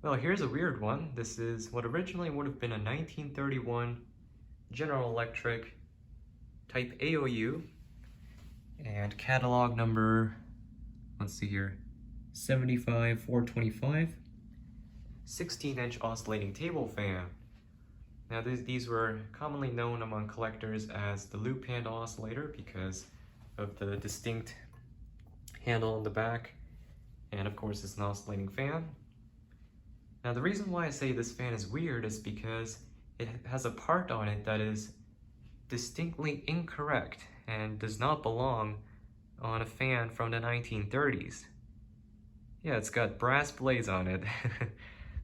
Well, here's a weird one. This is what originally would have been a 1931 General Electric Type AOU and catalog number, let's see here, 75425, 16-inch oscillating table fan. Now these were commonly known among collectors as the loop handle oscillator because of the distinct handle in the back, and of course it's an oscillating fan. Now the reason why I say this fan is weird is because it has a part on it that is distinctly incorrect and does not belong on a fan from the 1930s. Yeah, it's got brass blades on it.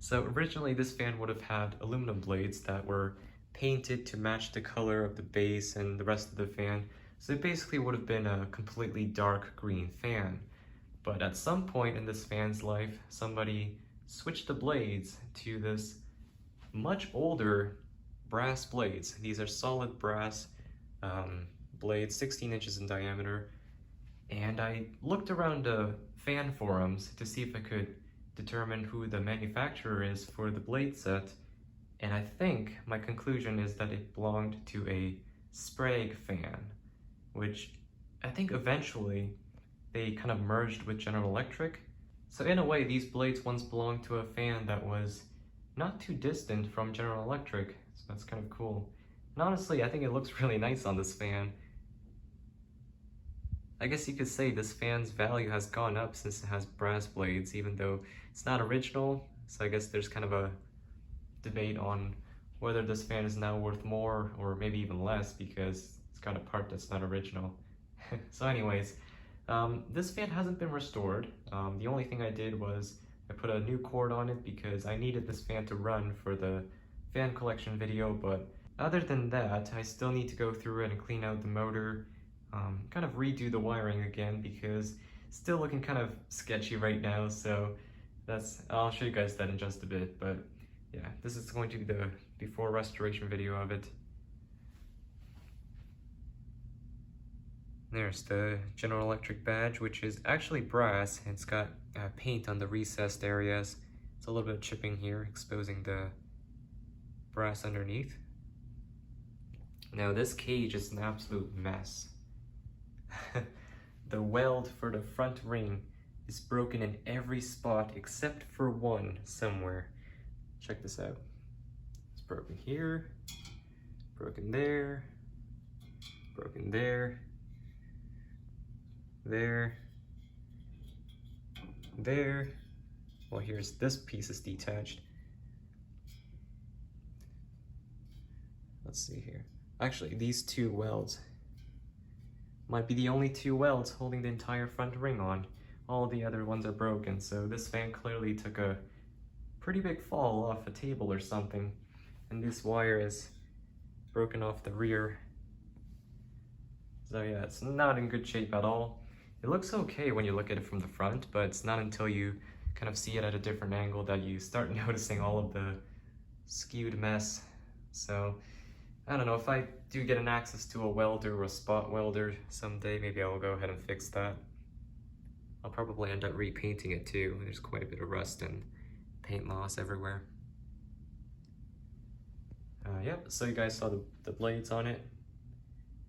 So originally this fan would have had aluminum blades that were painted to match the color of the base and the rest of the fan. So it basically would have been a completely dark green fan. But at some point in this fan's life, somebody switched the blades to this much older brass blades. These are solid brass blades, 16 inches in diameter. And I looked around fan forums to see if I could determine who the manufacturer is for the blade set, and I think my conclusion is that it belonged to a Sprague fan, which I think eventually they kind of merged with General Electric. So in a way, these blades once belonged to a fan that was not too distant from General Electric, so that's kind of cool. And honestly, I think it looks really nice on this fan. I guess you could say this fan's value has gone up since it has brass blades, even though it's not original. So I guess there's kind of a debate on whether this fan is now worth more or maybe even less because it's got a part that's not original. So anyways, this fan hasn't been restored. The only thing I did was I put a new cord on it because I needed this fan to run for the fan collection video, but other than that, I still need to go through it and clean out the motor, kind of redo the wiring again because it's still looking kind of sketchy right now, so I'll show you guys that in just a bit. But yeah, this is going to be the before restoration video of it. There's the General Electric badge, which is actually brass, and it's got paint on the recessed areas. It's a little bit of chipping here, exposing the brass underneath. Now this cage is an absolute mess. The weld for the front ring is broken in every spot except for one somewhere. Check this out. It's broken here, broken there, broken there, there. Well, here's this piece is detached. Let's see here. Actually, these two welds might be the only two welds holding the entire front ring on. All the other ones are broken, so this fan clearly took a pretty big fall off a table or something. And this wire is broken off the rear. So yeah, it's not in good shape at all. It looks okay when you look at it from the front, but it's not until you kind of see it at a different angle that you start noticing all of the skewed mess. So I don't know, if I do get an access to a welder or a spot welder someday, maybe I will go ahead and fix that. I'll probably end up repainting it too. There's quite a bit of rust and paint loss everywhere. Yep, so you guys saw the blades on it.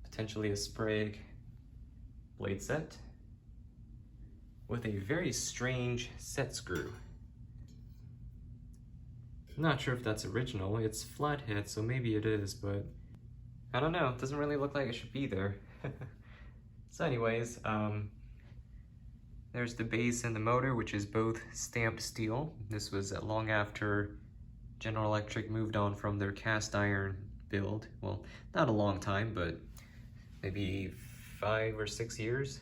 Potentially a Sprague blade set with a very strange set screw. Not sure if that's original. It's flathead, so maybe it is, but I don't know. It doesn't really look like it should be there. So anyways, there's the base and the motor, which is both stamped steel. This was long after General Electric moved on from their cast iron build. Well, not a long time, but maybe 5 or 6 years.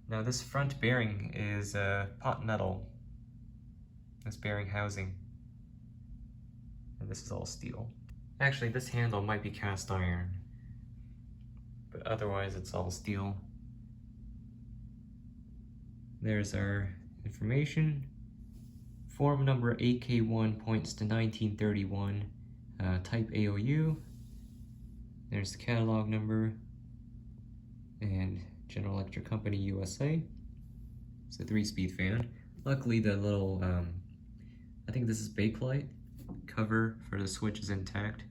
Now this front bearing is pot metal. This bearing housing. And this is all steel. Actually, this handle might be cast iron, but otherwise it's all steel. There's our information. Form number 8K1 points to 1931, type AOU. There's the catalog number and General Electric Company USA. It's a 3-speed fan. Luckily the little, I think this is bakelite cover for the switch is intact.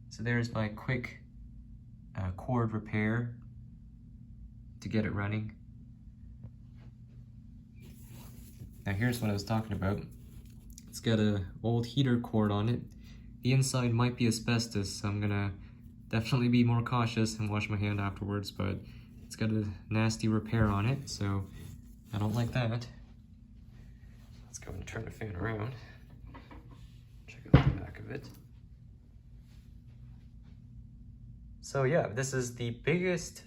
So there's my quick cord repair to get it running. Now here's what I was talking about. It's got a old heater cord on it. The inside might be asbestos, so I'm gonna definitely be more cautious and wash my hand afterwards, but it's got a nasty repair on it, so I don't like that. Let's go and turn the fan around. Check out the back of it. So yeah, this is the biggest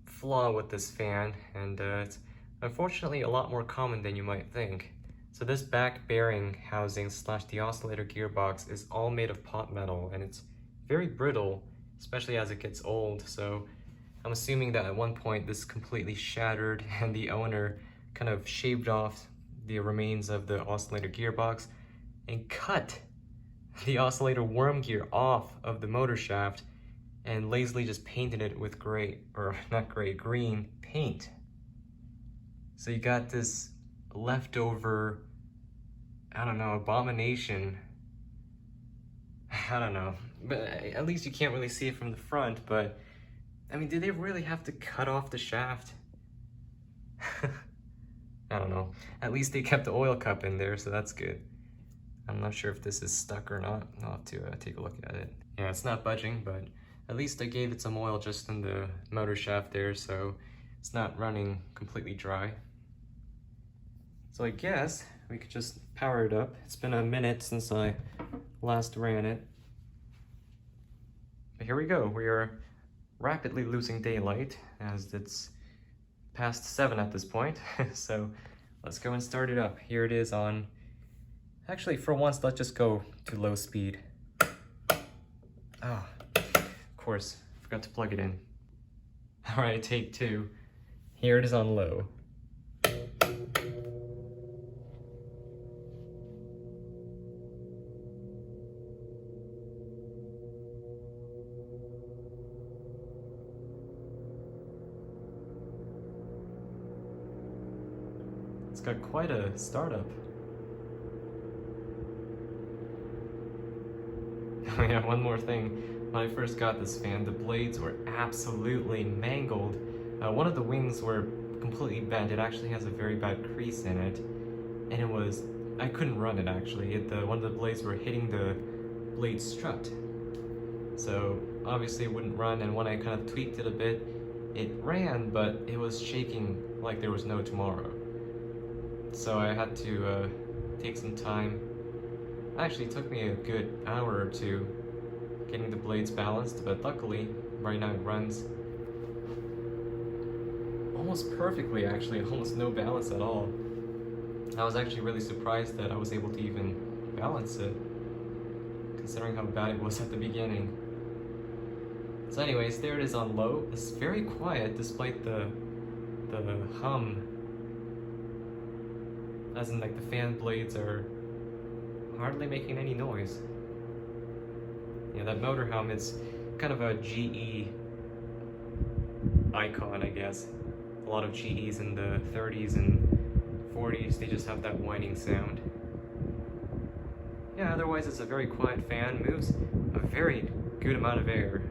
flaw with this fan, and it's unfortunately a lot more common than you might think. So this back bearing housing / the oscillator gearbox is all made of pot metal, and it's very brittle, especially as it gets old. So I'm assuming that at one point this completely shattered and the owner kind of shaved off the remains of the oscillator gearbox and cut the oscillator worm gear off of the motor shaft and lazily just painted it with green paint. So you got this leftover, I don't know, abomination. I don't know, but at least you can't really see it from the front, but I mean, did they really have to cut off the shaft? I don't know. At least they kept the oil cup in there, so that's good. I'm not sure if this is stuck or not. I'll have to take a look at it. Yeah, it's not budging, but at least I gave it some oil just in the motor shaft there, so it's not running completely dry. So I guess we could just power it up. It's been a minute since I last ran it. But here we go. We are rapidly losing daylight as it's past 7 at this point. So let's go and start it up. Here it is on, actually for once, let's just go to low speed. Ah, of course, forgot to plug it in. All right, take 2. Here it is on low. It's got quite a startup. Oh yeah, one more thing. When I first got this fan, the blades were absolutely mangled. One of the wings were completely bent. It actually has a very bad crease in it. And I couldn't run it actually. One of the blades were hitting the blade strut. So obviously it wouldn't run, and when I kind of tweaked it a bit, it ran, but it was shaking like there was no tomorrow. So I had to take some time. Actually, it took me a good hour or 2 getting the blades balanced, but luckily, right now it runs almost perfectly actually, almost no balance at all. I was actually really surprised that I was able to even balance it, considering how bad it was at the beginning. So anyways, there it is on low. It's very quiet despite the hum. As in, like, the fan blades are hardly making any noise. Yeah, that motor hum is kind of a GE icon, I guess. A lot of GEs in the 30s and 40s, they just have that whining sound. Yeah, otherwise it's a very quiet fan, moves a very good amount of air.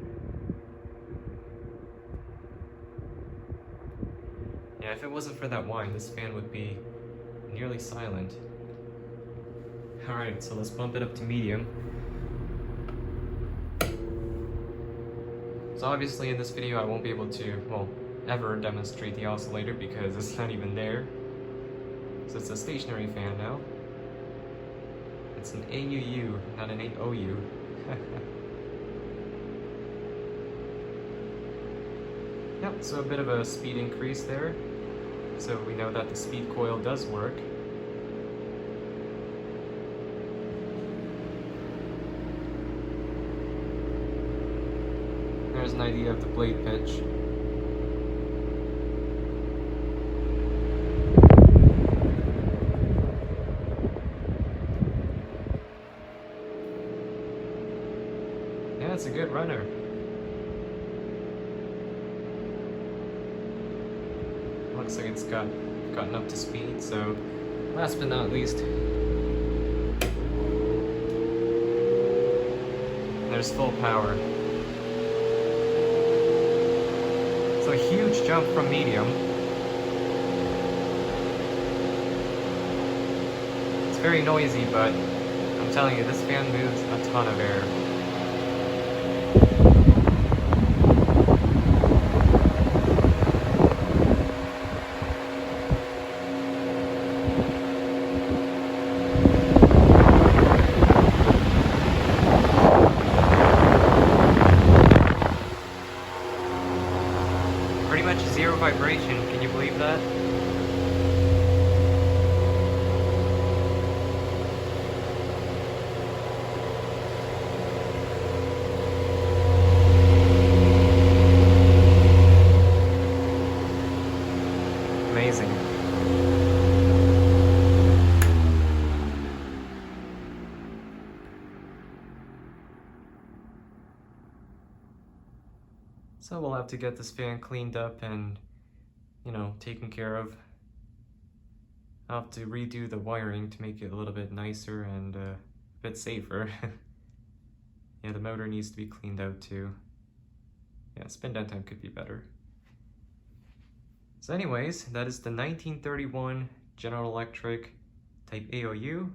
Yeah, if it wasn't for that whine, this fan would be nearly silent. Alright, so let's bump it up to medium. So obviously in this video I won't be able to, well, ever demonstrate the oscillator because it's not even there. So it's a stationary fan now. It's an AUU, not an AOU. Yep, so a bit of a speed increase there. So we know that the speed coil does work. There's an idea of the blade pitch. Yeah, it's a good runner. Looks like it's got gotten up to speed. So last but not least, there's full power. So a huge jump from medium. It's very noisy, but I'm telling you, this fan moves a ton of air. Pretty much zero vibration, can you believe that? Amazing. So we'll have to get this fan cleaned up and, you know, taken care of. I'll have to redo the wiring to make it a little bit nicer and a bit safer. Yeah, the motor needs to be cleaned out too. Yeah, spin down time could be better. So anyways, that is the 1931 General Electric Type AOU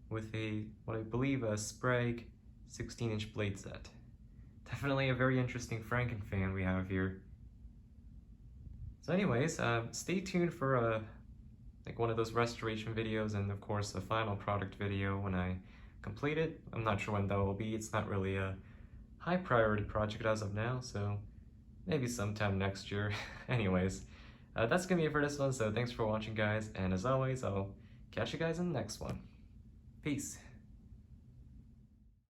with a, what I believe, a Sprague 16-inch blade set. Definitely a very interesting Franken-Fan we have here. So anyways, stay tuned for like one of those restoration videos, and of course a final product video when I complete it. I'm not sure when that will be. It's not really a high priority project as of now, so maybe sometime next year. Anyways, that's gonna be it for this one, so thanks for watching guys, and as always, I'll catch you guys in the next one. Peace.